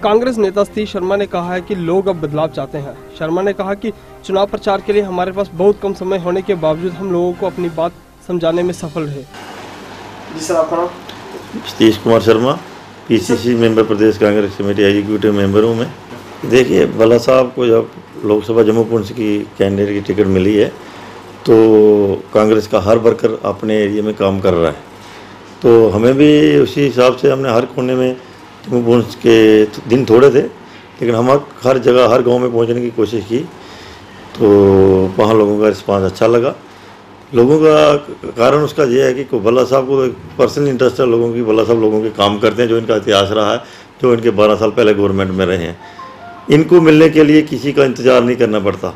कांग्रेस नेता सतीश शर्मा ने कहा है कि लोग अब बदलाव चाहते हैं। शर्मा ने कहा कि चुनाव प्रचार के लिए हमारे पास बहुत कम समय होने के बावजूद हम लोगों को अपनी बात समझाने में सफल रहे। जी सर, आपका नाम? सतीश कुमार शर्मा, पीसीसी मेंबर, प्रदेश कांग्रेस कमेटी एग्जीक्यूटिव मेंबर हूँ मैं। देखिए, भल्ला साहब को जब लोकसभा जम्मू पुंछ की कैंडिडेट की टिकट मिली है तो कांग्रेस का हर वर्कर अपने एरिया में काम कर रहा है, तो हमें भी उसी हिसाब से हमने हर कोने में जम्मू पुंछ के दिन थोड़े थे लेकिन हम हर जगह हर गांव में पहुंचने की कोशिश की, तो वहाँ लोगों का रिस्पांस अच्छा लगा। लोगों का कारण उसका ये है कि भल्ला साहब को पर्सनल इंटरेस्ट है लोगों की। भल्ला साहब लोगों के काम करते हैं, जो इनका इतिहास रहा है, जो इनके 12 साल पहले गवर्नमेंट में रहे हैं। इनको मिलने के लिए किसी का इंतज़ार नहीं करना पड़ता,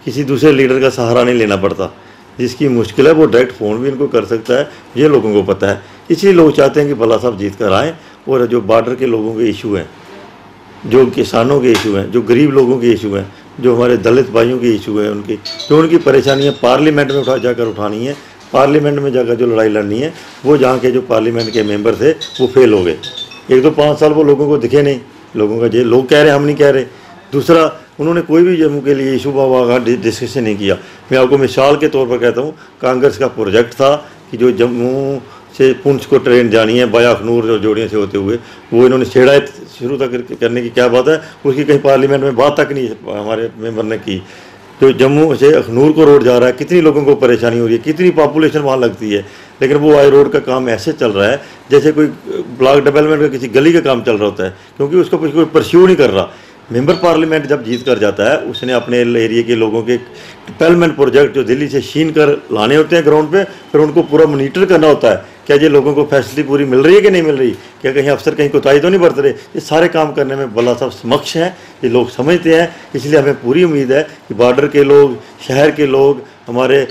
किसी दूसरे लीडर का सहारा नहीं लेना पड़ता। जिसकी मुश्किल है वो डायरेक्ट फ़ोन भी इनको कर सकता है, ये लोगों को पता है। इसलिए लोग चाहते हैं कि भल्ला साहब जीत कर आएँ और जो बॉर्डर के लोगों के इशू हैं, जो किसानों के इशू हैं, जो गरीब लोगों के इशू हैं, जो हमारे दलित भाइयों के इशू हैं, उनकी जो उनकी परेशानियाँ पार्लियामेंट में जाकर उठानी है, पार्लियामेंट में जाकर जो लड़ाई लड़नी है, वो जहाँ के जो पार्लियामेंट के मेंबर थे वो फेल हो गए। एक तो 5 साल वो लोगों को दिखे नहीं, लोगों का ये लोग कह रहे हम नहीं कह रहे। दूसरा, उन्होंने कोई भी जम्मू के लिए इशू का डिस्कशन नहीं किया। मैं आपको मिसाल के तौर पर कहता हूँ, कांग्रेस का प्रोजेक्ट था कि जो जम्मू से पुंछ को ट्रेन जानी है बाया अखनूर और जोड़ियों से होते हुए, वो इन्होंने छेड़ा शुरू तक करने की क्या बात है, उसकी कहीं पार्लियामेंट में बात तक नहीं हमारे मेंबर ने की। तो जम्मू से अखनूर को रोड जा रहा है, कितनी लोगों को परेशानी हो रही है, कितनी पॉपुलेशन वहाँ लगती है, लेकिन वो आई रोड का काम ऐसे चल रहा है जैसे कोई ब्लॉक डेवलपमेंट का किसी गली का काम चल रहा होता है, क्योंकि उसको कुछ कोई परस्यू नहीं कर रहा। मेंबर पार्लियामेंट जब जीत कर जाता है, उसने अपने एरिया के लोगों के डेवलपमेंट प्रोजेक्ट जो दिल्ली से छीन कर लाने होते हैं ग्राउंड पे, फिर उनको पूरा मॉनिटर करना होता है, क्या ये लोगों को फैसिलिटी पूरी मिल रही है कि नहीं मिल रही, क्या कहीं अफसर कहीं कोताही तो नहीं बरत रहे। ये सारे काम करने में भल्ला साहब समक्ष हैं, ये लोग समझते हैं। इसलिए हमें पूरी उम्मीद है कि बॉर्डर के लोग, शहर के लोग, हमारे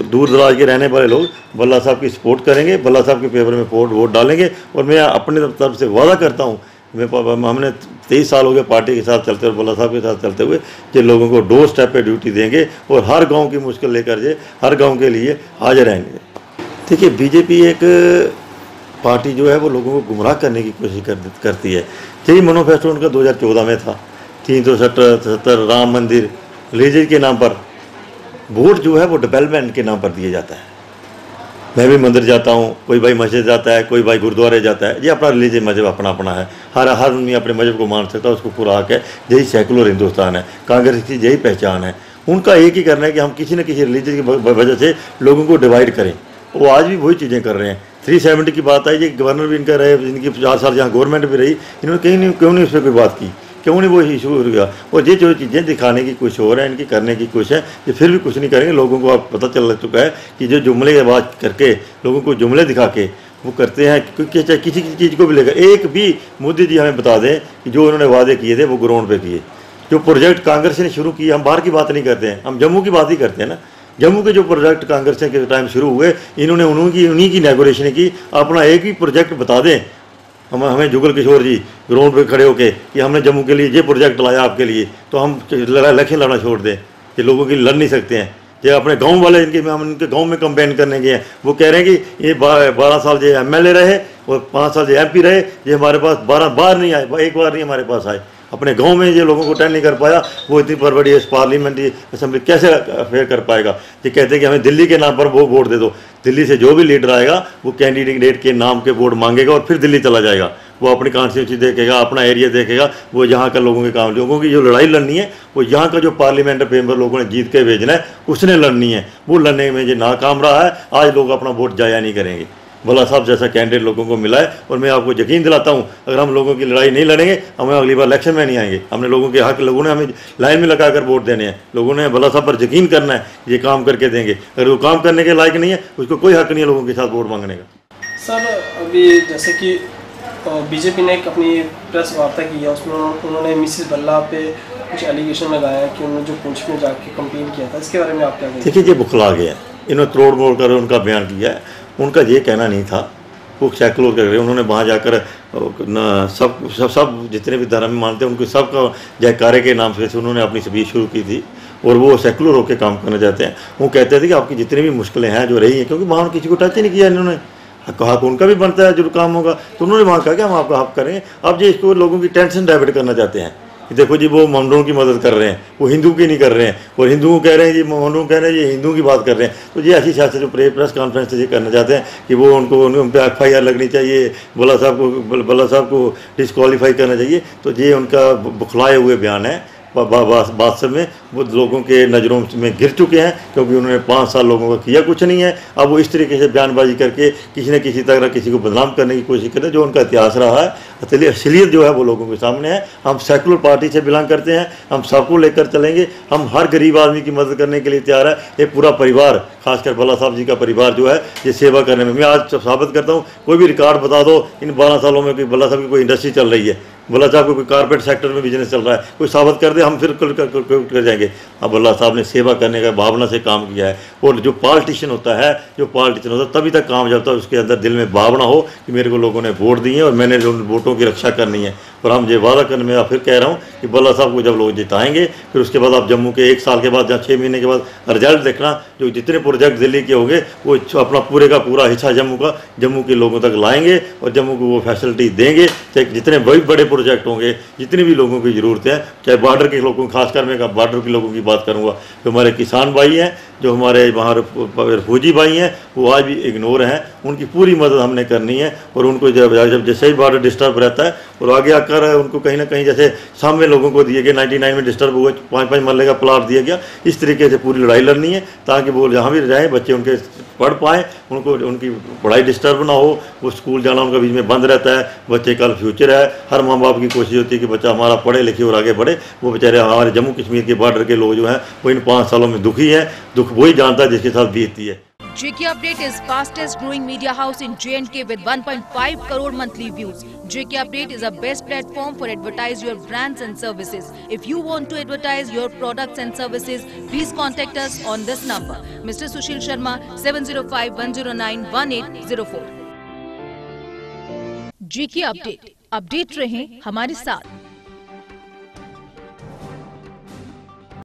दूर दराज के रहने वाले लोग भल्ला साहब की सपोर्ट करेंगे, भल्ला साहब के फेवर में वोट डालेंगे। और मैं अपने तरफ से वादा करता हूँ, हमने 23 साल हो गए पार्टी के साथ चलते हुए, भल्ला साहब के साथ चलते हुए, जो लोगों को डोर स्टेप पे ड्यूटी देंगे और हर गांव की मुश्किल लेकर जे हर गांव के लिए हाजिर रहेंगे। देखिए, बीजेपी एक पार्टी जो है वो लोगों को गुमराह करने की कोशिश करती है। यही मैनिफेस्टो उनका 2014 में था, 370 राम मंदिर रिलीजन के नाम पर। वोट जो है वो डेवलपमेंट के नाम पर दिया जाता है। मैं भी मंदिर जाता हूँ, कोई भाई मस्जिद जाता है, कोई भाई गुरुद्वारे जाता है, ये अपना रिलीजन मजहब अपना अपना है। हर आदमी अपने मजहब को मान सकता है, उसको पूरा हक है। यही सेकुलर हिंदुस्तान है, कांग्रेस की यही पहचान है। उनका एक ही करना है कि हम किसी न किसी रिलीजन की वजह से लोगों को डिवाइड करें। वो आज भी वही चीज़ें कर रहे हैं। 370 की बात आई, ये गवर्नर भी इनका रहे, जिनकी 50 साल जहाँ गवर्नमेंट भी रही, इन्होंने क्यों नहीं उस पर कोई बात की, क्यों नहीं वो इशू हो गया। और ये जो चीज़ें दिखाने की कुछ और है, इनकी करने की कोशिश है, ये फिर भी कुछ नहीं करेंगे। लोगों को अब पता चल चुका है कि जो जुमले आवाज़ करके लोगों को जुमले दिखा के वो करते हैं, क्योंकि चाहे किसी चीज़ को भी लेकर एक भी मोदी जी हमें बता दें कि जो उन्होंने वादे किए थे वो ग्राउंड पे किए। जो प्रोजेक्ट कांग्रेस ने शुरू किए, हम बाहर की बात नहीं करते हैं, हम जम्मू की बात ही करते हैं ना। जम्मू के जो प्रोजेक्ट कांग्रेस के टाइम शुरू हुए, इन्होंने उन्हीं की नेगोशिएशन की। अपना एक ही प्रोजेक्ट बता दें हमें जुगल किशोर जी ग्राउंड पे खड़े होके कि हमने जम्मू के लिए ये प्रोजेक्ट लाया आपके लिए, तो हम इलेक्शन लड़ना छोड़ दें। ये लोगों की लड़ नहीं सकते हैं। जो अपने गांव वाले हम इनके गांव में कंपेन करने गए हैं, वो कह रहे हैं कि ये 12 साल जो एमएलए रहे और 5 साल जो एमपी रहे, ये हमारे पास 12 बार नहीं आए, एक बार नहीं हमारे पास आए। अपने गांव में ये लोगों को अटेंड नहीं कर पाया, वो इतनी बड़ी पार्लियामेंट्री असेंबली कैसे अफेयर कर पाएगा। ये कहते हैं कि हमें दिल्ली के नाम पर वो वोट दे दो। दिल्ली से जो भी लीडर आएगा वो कैंडिडेट के नाम के वोट मांगेगा और फिर दिल्ली चला जाएगा। वो अपनी कॉन्स्टिट्यूंसी देखेगा, अपना एरिया देखेगा, वो यहाँ का लोगों के काम, लोगों की जो लड़ाई लड़नी है वो यहाँ का जो पार्लियामेंट मेंबर लोगों ने जीत के भेजना है उसने लड़नी है। वो लड़ने में जो नाकाम रहा है, आज लोग अपना वोट जाया नहीं करेंगे। भल्ला साहब जैसा कैंडिडेट लोगों को मिला है, और मैं आपको यकीन दिलाता हूँ, अगर हम लोगों की लड़ाई नहीं लड़ेंगे, हम अगली बार इलेक्शन में नहीं आएंगे। हमने लोगों के हक, लोगों ने हमें लाइन में लगाकर वोट देने हैं। लोगों ने भल्ला साहब पर यकीन करना है, ये काम करके देंगे। अगर वो काम करने के लायक नहीं है, उसको कोई हक नहीं है लोगों के साथ वोट मांगने का। सर, अभी जैसे कि बीजेपी ने एक अपनी प्रेस वार्ता की है, उसमें उन्होंने मिसेस भल्ला पे कुछ एलिगेशन लगाया है कि उन्होंने जो पुंछ में जाके कंप्लेन किया था, इसके बारे में आप क्या कहेंगे? देखिए, ये बुखला गया, इन्होंने तोड़ मोड़ कर उनका बयान किया है। उनका ये कहना नहीं था, वो सेकुलर कर रहे। उन्होंने वहाँ जाकर सब जितने भी धर्म मानते हैं उनको सबका जयकारे के नाम से उन्होंने अपनी स्पीच शुरू की थी, और वो सेकुलर होकर काम करना चाहते हैं। वो कहते थे कि आपकी जितनी भी मुश्किलें हैं जो रही हैं, क्योंकि वहाँ किसी को टच ही नहीं किया इन्होंने, हक उनका भी बनता है जो काम होगा। तो उन्होंने वहाँ कहा कि हम आपका हक करेंगे। अब जो इसको लोगों की टेंशन डाइवर्ट करना चाहते हैं कि देखो जी वो मोहम्मदों की मदद कर रहे हैं, वो हिंदू की नहीं कर रहे हैं, और हिंदुओं कह रहे हैं जी मोहम्मदों कह रहे हैं ये हिंदुओं की बात कर रहे हैं। तो ये ऐसी सियासत जो प्रेस कॉन्फ्रेंस से ये करना चाहते हैं कि वो उन पर FIR लगनी चाहिए, बल्ला साहब को डिस्क्वालीफाई करना चाहिए। तो ये उनका बुखलाए हुए बयान है। वास्तव में वो लोगों के नज़रों में गिर चुके हैं, क्योंकि उन्होंने 5 साल लोगों का किया कुछ नहीं है। अब वो इस तरीके से बयानबाजी करके किसी न किसी तरह किसी को बदनाम करने की कोशिश करते हैं, जो उनका इतिहास रहा है। असलियत जो है वो लोगों के सामने है। हम सेकुलर पार्टी से बिलोंग करते हैं, हम सबको लेकर चलेंगे, हम हर गरीब आदमी की मदद करने के लिए तैयार है। ये पूरा परिवार, खासकर बल्ला साहब जी का परिवार जो है ये सेवा करने में, मैं आज साबित करता हूँ। कोई भी रिकॉर्ड बता दो इन 12 सालों में कि बल्ला साहब की कोई इंडस्ट्री चल रही है, बल्ला साहब को कोई कारपेट सेक्टर में बिजनेस चल रहा है, कोई साबित कर दे, हम फिर कर जाएंगे। अब बल्ला साहब ने सेवा करने का भावना से काम किया है। और जो पॉलिटिशियन होता है तभी तक काम जब तक उसके अंदर दिल में भावना हो कि मेरे को लोगों ने वोट दिए और मैंने जो वोटों की रक्षा करनी है। और हम ये वादा करने में फिर कह रहा हूँ कि बल्ला साहब को जब लोग जिताएंगे, फिर उसके बाद आप जम्मू के 1 साल के बाद या 6 महीने के बाद रिजल्ट देखना, जो जितने प्रोजेक्ट दिल्ली के होंगे वो अपना पूरे का पूरा हिस्सा जम्मू के लोगों तक लाएंगे और जम्मू को वो फैसिलिटी देंगे। चाहे जितने बड़े प्रोजेक्ट होंगे, जितनी भी लोगों की ज़रूरत है, चाहे बॉर्डर के लोगों, खासकर मैं बॉर्डर के लोगों की बात करूँगा, जो हमारे किसान भाई हैं, जो हमारे वहाँ फौजी भाई हैं, वो आज भी इग्नोर हैं। उनकी पूरी मदद हमने करनी है। और उनको जब जैसे ही बॉर्डर डिस्टर्ब रहता है और आगे आकर उनको कहीं ना कहीं, जैसे सामने लोगों को दिए गए 99 में डिस्टर्ब हुए, 5-5 मरले का प्लाट दिया गया, इस तरीके से पूरी लड़ाई लड़नी है, ताकि वो जहाँ भी जाएँ बच्चे उनके पढ़ पाएँ, उनको उनकी पढ़ाई डिस्टर्ब ना हो। वो स्कूल जाना उनका बीच में बंद रहता है। बच्चे का फ्यूचर है, हर माँ बाप की कोशिश होती है कि बच्चा हमारा पढ़े लिखे और आगे बढ़े। वो बेचारे हमारे जम्मू कश्मीर के बॉर्डर के लोग जो हैं वो इन 5 सालों में दुखी हैं। दुख वही जानता है जिसके साथ बीतती है। JK Update is fastest growing media house in J&K with 1.5 crore monthly views. JK Update is a best platform for advertise your brands and services. If you want to advertise your products and services, please contact us on this number. Mr. Sushil Sharma, 705-109-1804. JK Update. Update रहें हमारे साथ।